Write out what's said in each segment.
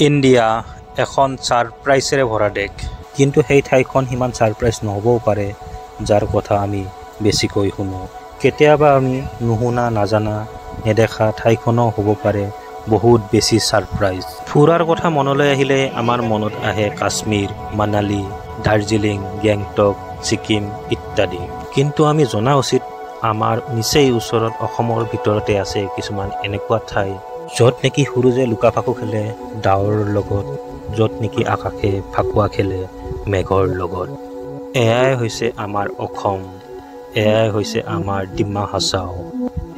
India এখন ছাৰপ্ৰাইজেৰে ভৰা দেশ, কিন্তু সেই ঠাইখন সিমান ছাৰপ্ৰাইজ নহ'বও পাৰে যাৰ কথা আমি বেছিকৈ শুনো। কেতিয়াবা আমি নুশুনা নাজানা নেদেখা ঠাইখনো হ'ব পাৰে বহুত বেছি ছাৰপ্ৰাইজ। ফুৰাৰ কথা মনলৈ আহিলে আমাৰ মনত আহে কাশ্মীৰ, মানালী, দাৰ্জিলিং, গেংটক, ছিকিম ইত্যাদি। কিন্তু আমি জনা উচিত আমাৰ নিচেই ওচৰত অসমৰ ভিতৰতে আছে কিছুমান এনেকুৱা ঠাই য'ত নেকি সূৰুজে লুকা ফাকু খেলে ডাৱৰৰ লগত, য'ত নেকি আকাশে ফাকুৱা খেলে মেঘৰ লগত। এয়াই হৈছে আমাৰ অসম, এয়াই হৈছে আমাৰ ডিমা হাছাও,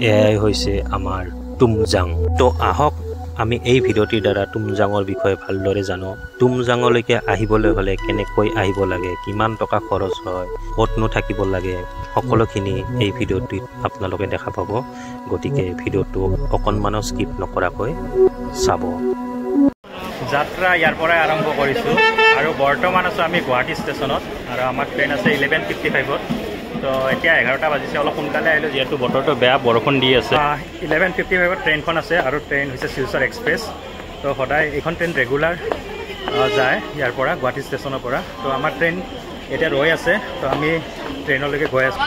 এয়াই হৈছে আমাৰ তুমজাং। তো আহক আমি এই ভিডিঅ'টিৰ দ্বাৰা তুমজাঙৰ বিষয়ে ভালদৰে জানো। তুমজাঙলৈকে আহিবলৈ হ'লে কেনেকৈ আহিব লাগে, কিমান টকা খৰচ হয়, ক'তনো থাকিব লাগে, সকলোখিনি এই ভিডিঅ'টিত আপোনালোকে দেখা পাব। গতিকে ভিডিঅ'টো অকণমানো স্কিপ নকৰাকৈ চাব। যাত্ৰা ইয়াৰ পৰাই আৰম্ভ কৰিছোঁ আৰু বৰ্তমান আছোঁ আমি গুৱাহাটী ষ্টেচনত আৰু আমাৰ ট্ৰেইন আছে 11:55-ত। তো এতিয়া 11টা বাজিছে, অলপ সোনকালে আহিলোঁ যিহেতু বতৰটো বেয়া, বৰষুণ দি আছে। 11:55-ত ট্ৰেইনখন আছে আৰু ট্ৰেইন হৈছে শিলচৰ এক্সপ্ৰেছ। তো সদায় এইখন ট্ৰেইন ৰেগুলাৰ যায় ইয়াৰ পৰা গুৱাহাটী ষ্টেচনৰ পৰা। তো আমাৰ ট্ৰেইন এতিয়া ৰৈ আছে, তো আমি ট্ৰেইনলৈকে গৈ আছোঁ।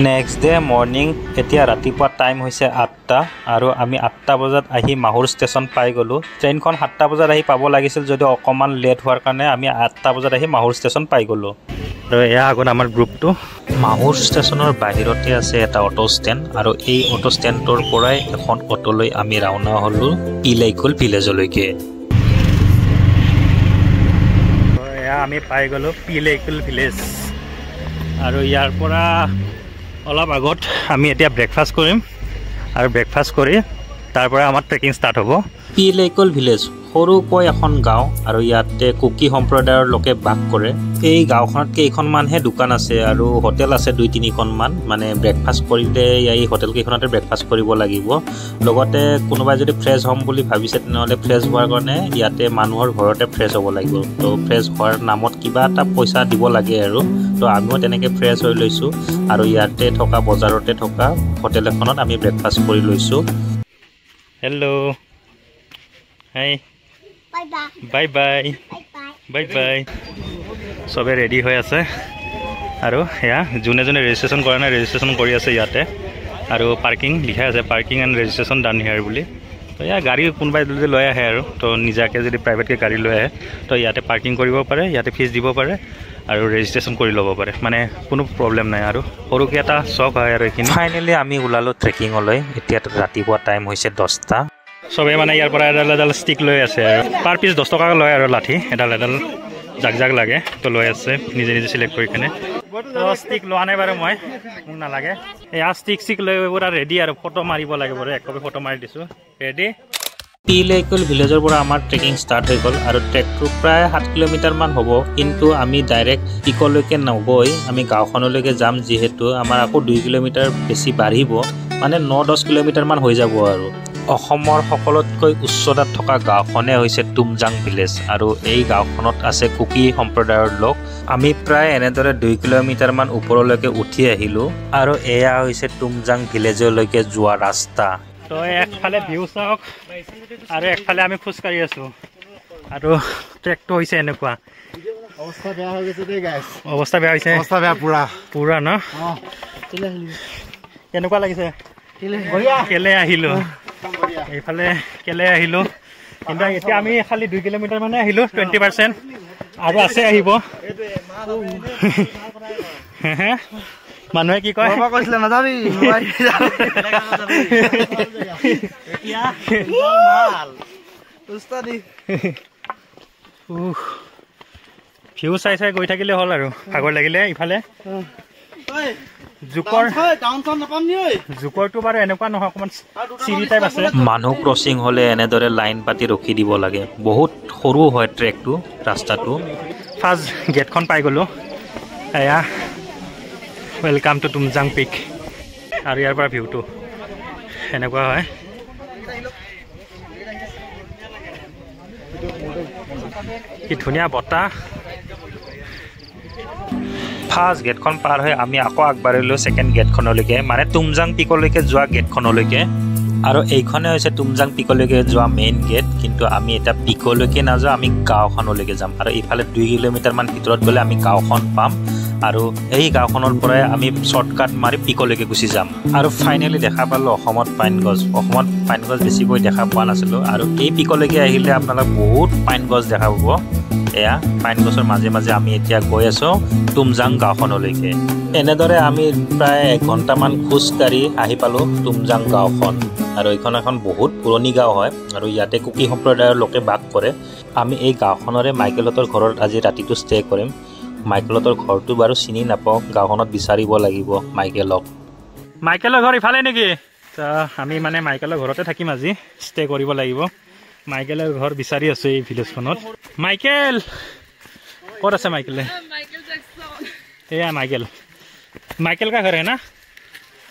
নেক্সট ডে মৰ্ণিং, এতিয়া ৰাতিপুৱা টাইম হৈছে 8টা আৰু আমি 8টা বজাত আহি মাহুৰ ষ্টেচন পাই গ'লোঁ। ট্ৰেইনখন 7টা বজাত আহি পাব লাগিছিল, যদিও অকণমান লেট হোৱাৰ কাৰণে আমি 8টা বজাত আহি মাহুৰ ষ্টেচন পাই গ'লোঁ। আৰু এয়া আগত আমাৰ গ্ৰুপটো। মাহুৰ ষ্টেচনৰ বাহিৰতে আছে এটা অটো ষ্টেণ্ড আৰু এই অটো ষ্টেণ্ডটোৰ পৰাই এখন অটোলৈ আমি ৰাওনা হ'লোঁ ইলাইকুল ভিলেজলৈকে। এয়া আমি পাই গ'লোঁ ইলাইকুল ভিলেজ আৰু ইয়াৰ পৰা অলপ আগত আমি এতিয়া ব্ৰেকফাষ্ট কৰিম আৰু ব্ৰেকফাষ্ট কৰি তাৰ পৰা আমাৰ ট্ৰেকিং ষ্টাৰ্ট হ'ব। ইলাইকুল ভিলেজ সৰুকৈ এখন গাঁও আৰু ইয়াতে কুকি সম্প্ৰদায়ৰ লোকে বাস কৰে। এই গাঁওখনত কেইখনমানহে দোকান আছে আৰু হোটেল আছে 2-3খনমান। মানে ব্ৰেকফাষ্ট কৰিলে এই হোটেলকেইখনতে ব্ৰেকফাষ্ট কৰিব লাগিব। লগতে কোনোবাই যদি ফ্ৰেছ হ'ম বুলি ভাবিছে তেনেহ'লে ফ্ৰেছ হোৱাৰ কাৰণে ইয়াতে মানুহৰ ঘৰতে ফ্ৰেছ হ'ব লাগিব। তো ফ্ৰেছ হোৱাৰ নামত কিবা এটা পইচা দিব লাগে আৰু। তো আমিও তেনেকৈ ফ্ৰেছ হৈ লৈছোঁ আৰু ইয়াতে থকা বজাৰতে থকা হোটেল এখনত আমি ব্ৰেকফাষ্ট কৰি লৈছোঁ। হেল্ল', হাই, বাই বাই, বাই বাই। চবে ৰেডি হৈ আছে আৰু এয়া যোনে যোনে ৰেজিষ্ট্ৰেশ্যন কৰা নাই ৰেজিষ্ট্ৰেশ্যন কৰি আছে ইয়াতে। আৰু পাৰ্কিং লিখা আছে, পাৰ্কিং এণ্ড ৰেজিষ্ট্ৰেশ্যন ডান হিয়াৰ বুলি। তো এয়া গাড়ী কোনোবাই যদি লৈ আহে আৰু তো নিজাকৈ যদি প্ৰাইভেটকৈ গাড়ী লৈ আহে তো ইয়াতে পাৰ্কিং কৰিব পাৰে, ইয়াতে ফিজ দিব পাৰে আৰু ৰেজিষ্ট্ৰেশ্যন কৰি ল'ব পাৰে। মানে কোনো প্ৰব্লেম নাই আৰু সৰুকৈ এটা চখ হয় আৰু এইখিনি। ফাইনেলি আমি ওলালোঁ ট্ৰেকিঙলৈ। এতিয়া ৰাতিপুৱা টাইম হৈছে 10টা। চবেই মানে ইয়াৰ পৰা এডাল এডাল ষ্টিক লৈ আছে আৰু পাৰ পিচ 10 টকাকৈ লয় আৰু লাঠি এডাল এডাল জাক জাক লাগে তো লৈ আছে নিজে নিজে চিলেক্ট কৰি কিনে। তো ষ্টিক লোৱা নাই বাৰু, মই মোক নালাগে। এয়া ষ্টিক লৈ পুৰা ৰেডি আৰু ফটো মাৰিব লাগে বাৰু। 1 কপি ফটো মাৰি দিছোঁ, ৰেডি। ইলাইকুল ভিলেজৰ পৰা আমাৰ ট্ৰেকিং ষ্টাৰ্ট হৈ গ'ল আৰু ট্ৰেকটো প্ৰায় 7 কিলোমিটাৰমান হ'ব। কিন্তু আমি ডাইৰেক্ট পিকলৈকে নগৈ আমি গাঁওখনলৈকে যাম, যিহেতু আমাৰ আকৌ 2 কিলোমিটাৰ বেছি বাঢ়িব, মানে 9-10 কিলোমিটাৰমান হৈ যাব আৰু। অসমৰ সকলোতকৈ উচ্চতাত থকা গাঁওখনে হৈছে তুমজাং ভিলেজ আৰু এই গাঁওখনত আছে কুকি সম্প্ৰদায়ৰ লোক। আমি প্ৰায় এনেদৰে 2 কিলোমিটাৰমান ওপৰলৈকে উঠি আহিলোঁ আৰু এয়া হৈছে তুমজাং ভিলেজলৈকে যোৱা ৰাস্তা। তো একফালে ভিউ চাওক আৰু একফালে আমি খোজকাঢ়ি আছোঁ আৰু ট্ৰেকটো হৈছে এনেকুৱা। অৱস্থা বেয়া হৈ গৈছে দেই গাইছ। অৱস্থা বেয়া হৈছে, অৱস্থা বেয়া পুৰা ন? কেনেকুৱা লাগিছে? কেলে আহিলোঁ এইফালে, কেলে আহিলোঁ। কিন্তু এতিয়া আমি খালি 2 কিলোমিটাৰ মানে আহিলোঁ, 20% আৰু আছে আহিব। মানুহে কি কয় কৈছিলে নাযাবি ভিউ চাই চাই গৈ থাকিলে হ'ল আৰু ভাগৰ লাগিলে। ইফালে জোকৰটো বাৰু এনেকুৱা নহয়, অকণমান চিৰি টাইপ আছে। মানুহ ক্ৰচিং হ'লে এনেদৰে লাইন পাতি ৰখি দিব লাগে। বহুত সৰু হয় ট্ৰেকটো, ৰাস্তাটো। ফাৰ্ষ্ট গেটখন পাই গ'লোঁ। এয়া ৱেলকাম টু তুমজাং পিক আৰু ইয়াৰ পৰা ভিউটো এনেকুৱা হয়। কি ধুনীয়া বতাহ। ফাৰ্ষ্ট গেটখন পাৰ হৈ আমি আকৌ আগবাঢ়িলোঁ ছেকেণ্ড গেটখনলৈকে, মানে তুমজাং পিকলৈকে যোৱা গেটখনলৈকে। আৰু এইখনে হৈছে তুমজাং পিকলৈকে যোৱা মেইন গেট কিন্তু আমি এতিয়া পিকলৈকে নাযাওঁ আমি গাঁওখনলৈকে যাম আৰু ইফালে 2 কিলোমিটাৰমান ভিতৰত গ'লে আমি গাঁওখন পাম আৰু এই গাঁওখনৰ পৰাই আমি শ্বৰ্টকাট মাৰি পিকলৈকে গুচি যাম আৰু ফাইনেলি দেখা পালোঁ অসমত পাইন গছ বেছিকৈ দেখা পোৱা নাছিলোঁ আৰু এই পিকলৈকে আহিলে আপোনালোক বহুত পাইন গছ দেখা পাব এয়া পাইন গছৰ মাজে মাজে আমি এতিয়া গৈ আছোঁ তুমজাং গাঁওখনলৈকে এনেদৰে আমি প্ৰায় 1 ঘণ্টামান খোজকাঢ়ি আহি পালোঁ তুমজাং গাঁওখন আৰু এইখন এখন বহুত পুৰণি গাঁও হয় আৰু ইয়াতে কুকি সম্প্ৰদায়ৰ লোকে বাস কৰে আমি এই গাঁওখনৰে মাইকেলহঁতৰ ঘৰত আজি ৰাতিটো ষ্টে কৰিম মাইকেলহঁতৰ ঘৰটো বাৰু চিনি নাপাওঁ গাঁওখনত বিচাৰিব লাগিব মাইকেলৰ ঘৰ ইফালে নেকি আমি মানে মাইকেলৰ ঘৰতে থাকিম আজি ষ্টে কৰিব লাগিব মাইকেলৰ ঘৰ বিচাৰি আছোঁ এই ভিলেজখনত মাইকেল ক'ত আছে মাইকেল এয়া মাইকেল কা ঘৰ হে না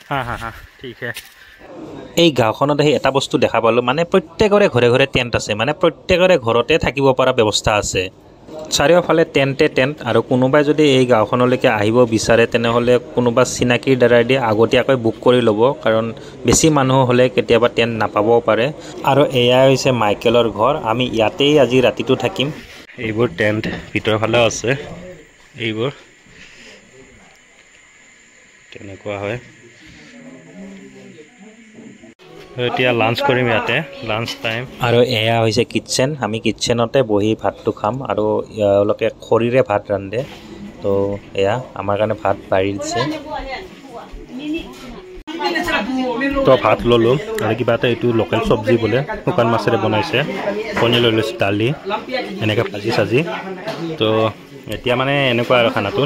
হা ঠিক হে এই গাঁওখনত আহি এটা বস্তু দেখা পালোঁ মানে প্ৰত্যেকৰে ঘৰে ঘৰে টেণ্ট আছে মানে প্ৰত্যেকৰে ঘৰতে থাকিব পৰা ব্যৱস্থা আছে চাৰিওফালে টেণ্ট আৰু কোনোবাই যদি এই গাঁওখনলৈকে আহিব বিচাৰে তেনেহ'লে কোনোবা চিনাকিৰ দ্বাৰাই আগতীয়াকৈ বুক কৰি ল'ব কাৰণ বেছি মানুহ হ'লে কেতিয়াবা টেণ্ট নাপাবও পাৰে আৰু এয়াই হৈছে মাইকেলৰ ঘৰ আমি ইয়াতেই আজি ৰাতিটো থাকিম এইবোৰ টেণ্ট ভিতৰৰ ফালেও আছে এইবোৰ তেনেকুৱা হয় এতিয়া লাঞ্চ কৰিম ইয়াতে লাঞ্চ টাইম আৰু এয়া হৈছে কিটচেন আমি কিটচেনতে বহি ভাতটো খাম আৰু এওঁলোকে খৰিৰে ভাত ৰান্ধে তো এয়া আমাৰ কাৰণে ভাত বাঢ়ি দিছে তো ভাত ল'লোঁ আৰু কিবা এটা এইটো লোকেল চব্জি বোলে শুকান মাছেৰে বনাইছে কণী লৈ লৈছোঁ দালি এনেকৈ ভাজি চাজি তো এতিয়া মানে এনেকুৱা আৰু খানাটো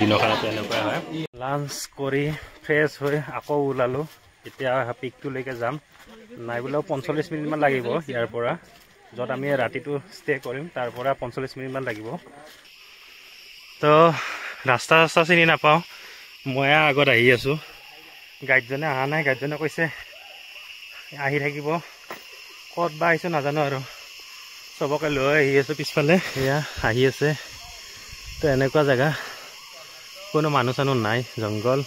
দিনৰ খানাটো এনেকুৱা হয় লাঞ্চ কৰি ফ্ৰেছ হৈ আকৌ ওলালোঁ এতিয়া পিকটোলৈকে যাম নাই বোলেও 45 মিনিটমান লাগিব ইয়াৰ পৰা য'ত আমি ৰাতিটো ষ্টে কৰিম তাৰ পৰা 45 মিনিটমান লাগিব তো ৰাস্তা চিনি নাপাওঁ মই আগত আহি আছোঁ গাইডজনে অহা নাই গাইডজনে কৈছে আহি থাকিব ক'ত বা আহিছোঁ নাজানো আৰু চবকে লৈ আহি আছোঁ পিছফালে এয়া আহি আছে তো এনেকুৱা জেগা কোনো মানুহ চানুহ নাই জংঘল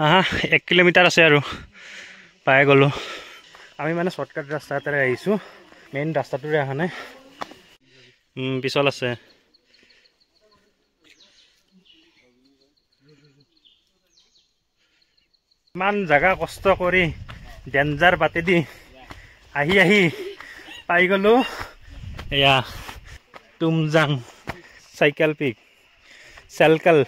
হা 1 কিলোমিটাৰ আছে আৰু পাই গ'লোঁ আমি মানে শ্বৰ্টকাট ৰাস্তা এটাৰে আহিছোঁ মেইন ৰাস্তাটোৰে অহা নাই পিছল আছে ইমান জেগা কষ্ট কৰি ডেঞ্জাৰ বাটেদি আহি পাই গ'লোঁ এয়া তুমজাং চাইকেল পিক চাইকেল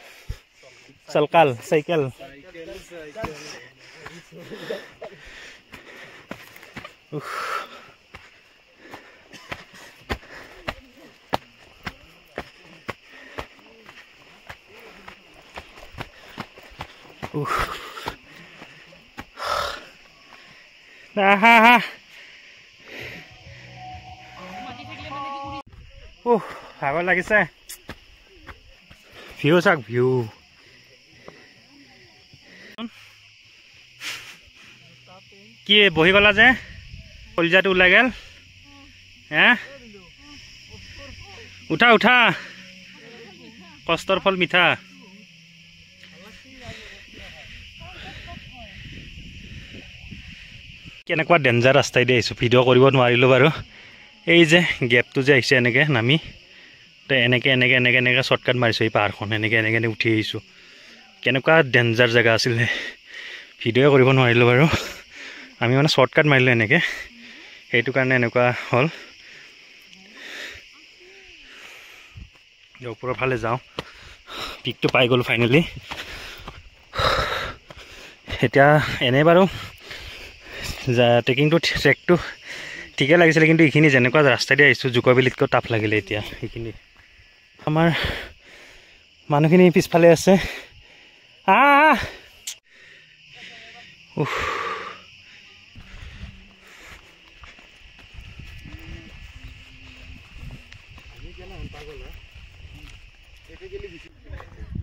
ভাগৰ লাগিছে ভিউ চাওক ভিউ কি বহি গলা যে কলিজাটো ওলাই গেল হে উঠা কষ্টৰ ফল মিঠা কেনেকুৱা ডেঞ্জাৰ ৰাস্তাই দি আহিছোঁ ভিডিঅ' কৰিব নোৱাৰিলোঁ বাৰু এই যে গেপটো যে আহিছে এনেকৈ নামি তো এনেকৈ শ্বৰ্টকাট মাৰিছোঁ এই পাহাৰখন এনেকৈ উঠি আহিছোঁ কেনেকুৱা ডেঞ্জাৰ জেগা আছিলে ভিডিঅ'ই কৰিব নোৱাৰিলোঁ বাৰু আমি মানে শ্বৰ্টকাট মাৰিলোঁ এনেকৈ সেইটো কাৰণে এনেকুৱা হ'ল ওপৰৰ ফালে যাওঁ পিকটো পাই গ'লোঁ ফাইনেলি এতিয়া এনেই বাৰু ট্ৰেকটো ঠিকে লাগিছিলে কিন্তু এইখিনি যেনেকুৱা ৰাস্তা দি আহিছোঁ জুকোভেলিতকৈ টাফ লাগিলে এতিয়া সেইখিনি আমাৰ মানুহখিনি পিছফালে আছে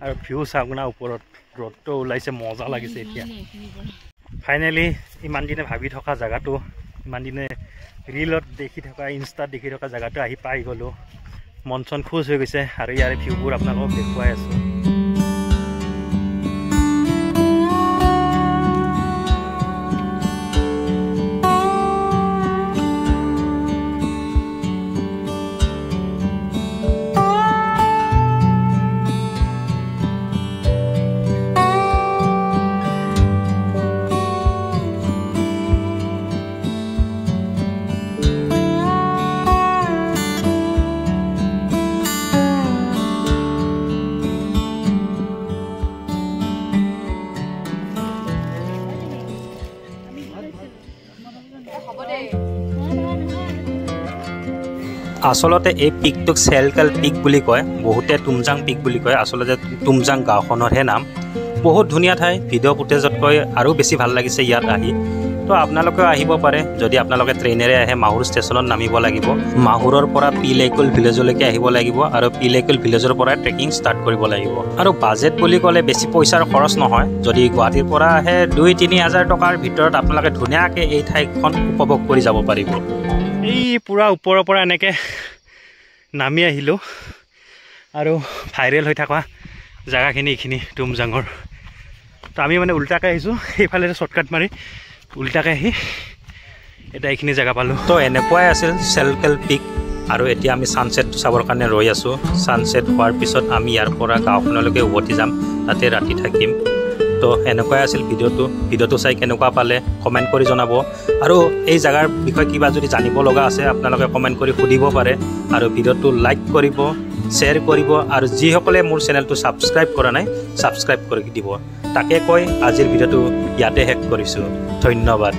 আৰু ভিউ চাওক না ওপৰত ৰ'দটো ওলাইছে মজা লাগিছে এতিয়া ফাইনেলি ইমান দিনে ভাবি থকা জেগাটো ইমান দিনে ৰিলত দেখি থকা ইনষ্টাত দেখি থকা জেগাটো আহি পাই গ'লোঁ মন চন খুচ হৈ গৈছে আৰু ইয়াৰ ভিউবোৰ আপোনালোকক দেখুৱাই আছোঁ আচলতে এই পিকটোক চেলকাল পিক বুলি কয় বহুতে তুমজাং পিক বুলি কয় আচলতে তুমজাং গাঁওখনৰহে নাম বহুত ধুনীয়া ঠাই ভিডিঅ' ফুটেজতকৈ আৰু বেছি ভাল লাগিছে ইয়াত আহি তো আপোনালোকেও আহিব পাৰে যদি আপোনালোকে ট্ৰেইনেৰে আহে মাহুৰ ষ্টেচনত নামিব লাগিব মাহুৰৰ পৰা পিলেকুল ভিলেজলৈকে আহিব লাগিব আৰু পিলেকুল ভিলেজৰ পৰা ট্ৰেকিং ষ্টাৰ্ট কৰিব লাগিব আৰু বাজেট বুলি ক'লে বেছি পইচাৰ খৰচ নহয় যদি গুৱাহাটীৰ পৰা আহে 2-3 হাজাৰ টকাৰ ভিতৰত আপোনালোকে ধুনীয়াকৈ এই ঠাইখন উপভোগ কৰি যাব পাৰিব এই পুৰা ওপৰৰ পৰা এনেকৈ নামি আহিলোঁ আৰু ভাইৰেল হৈ থকা জেগাখিনি এইখিনি তুমজাঙৰ তো আমি মানে উল্টাকৈ আহিছোঁ সেইফালে শ্বৰ্টকাট মাৰি উল্টাকৈ আহি এতিয়া এইখিনি জেগা পালোঁ তো এনেকুৱাই আছিল চেলকেল পিক আৰু এতিয়া আমি ছানছেট চাবৰ কাৰণে ৰৈ আছোঁ ছানছেট হোৱাৰ পিছত আমি ইয়াৰ পৰা গাঁওখনলৈকে উভতি যাম তাতে ৰাতি থাকিম তো এনেকুৱাই আছিল ভিডিঅ'টো চাই কেনেকুৱা পালে কমেণ্ট কৰি জনাব আৰু এই জেগাৰ বিষয়ে কিবা যদি জানিব লগা আছে আপোনালোকে কমেণ্ট কৰি সুধিব পাৰে আৰু ভিডিঅ'টো লাইক কৰিব শ্বেয়াৰ কৰিব আৰু যিসকলে মোৰ চেনেলটো ছাবস্ক্ৰাইব কৰা নাই ছাবস্ক্ৰাইব কৰি দিব তাকে কৈ আজিৰ ভিডিঅ'টো ইয়াতে শেষ কৰিছোঁ ধন্যবাদ